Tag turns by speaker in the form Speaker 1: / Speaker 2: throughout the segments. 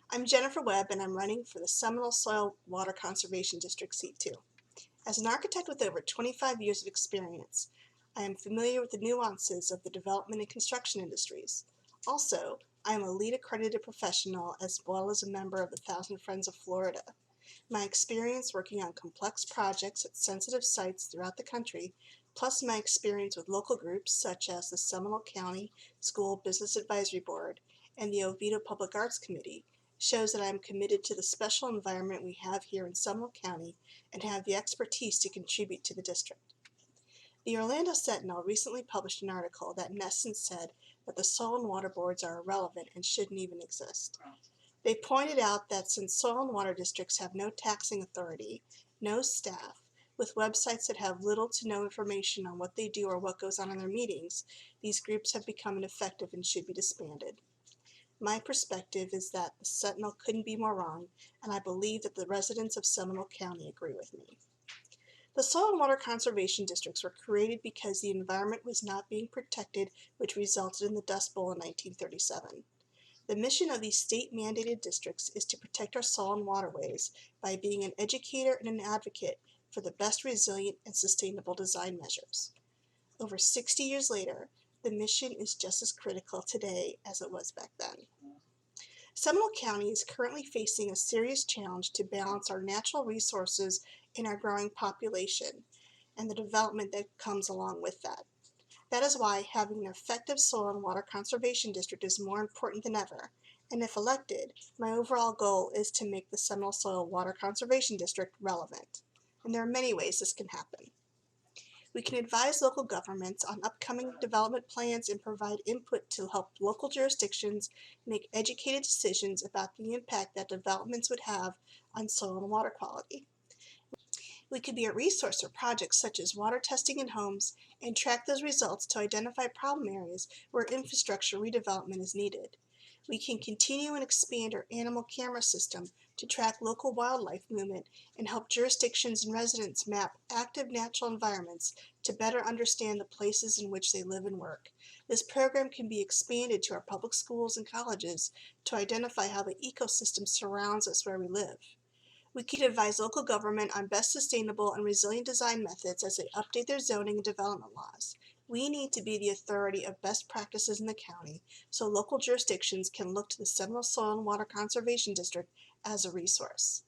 Speaker 1: I'm Jennifer Webb, and I'm running for the Seminole Soil Water Conservation District Seat 2. As an architect with over 25 years of experience, I am familiar with the nuances of the development and construction industries. Also, I am a LEED accredited professional as well as a member of the Thousand Friends of Florida. My experience working on complex projects at sensitive sites throughout the country, plus my experience with local groups such as the Seminole County School Business Advisory Board and the Oviedo Public Arts Committee, shows that I am committed to the special environment we have here in Seminole County and have the expertise to contribute to the district. The Orlando Sentinel recently published an article that in essence said that the soil and water boards are irrelevant and shouldn't even exist. They pointed out that since soil and water districts have no taxing authority, no staff, with websites that have little to no information on what they do or what goes on in their meetings, these groups have become ineffective and should be disbanded. My perspective is that the Sentinel couldn't be more wrong, and I believe that the residents of Seminole County agree with me. The soil and water conservation districts were created because the environment was not being protected, which resulted in the Dust Bowl in 1937. The mission of these state-mandated districts is to protect our soil and waterways by being an educator and an advocate for the best resilient and sustainable design measures. Over 60 years later, the mission is just as critical today as it was back then. Seminole County is currently facing a serious challenge to balance our natural resources and our growing population and the development that comes along with that. That is why having an effective soil and water conservation district is more important than ever, and if elected, my overall goal is to make the Seminole Soil Water Conservation District relevant. And there are many ways this can happen. We can advise local governments on upcoming development plans and provide input to help local jurisdictions make educated decisions about the impact that developments would have on soil and water quality. We could be a resource for projects such as water testing in homes and track those results to identify problem areas where infrastructure redevelopment is needed. We can continue and expand our animal camera system to track local wildlife movement and help jurisdictions and residents map active natural environments to better understand the places in which they live and work. This program can be expanded to our public schools and colleges to identify how the ecosystem surrounds us where we live. We can advise local government on best sustainable and resilient design methods as they update their zoning and development laws. We need to be the authority of best practices in the county so local jurisdictions can look to the Seminole Soil and Water Conservation District as a resource.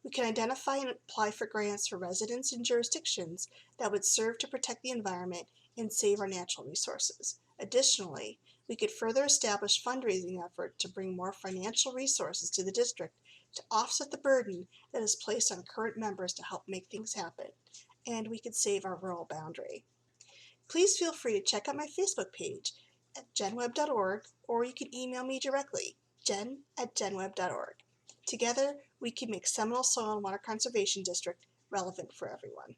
Speaker 1: We can identify and apply for grants for residents and jurisdictions that would serve to protect the environment and save our natural resources. Additionally, we could further establish fundraising effort to bring more financial resources to the district to offset the burden that is placed on current members to help make things happen, and we could save our rural boundary. Please feel free to check out my Facebook page at jenwebb.org, or you can email me directly, jen@jenwebb.org. Together, we can make Seminole Soil and Water Conservation District relevant for everyone.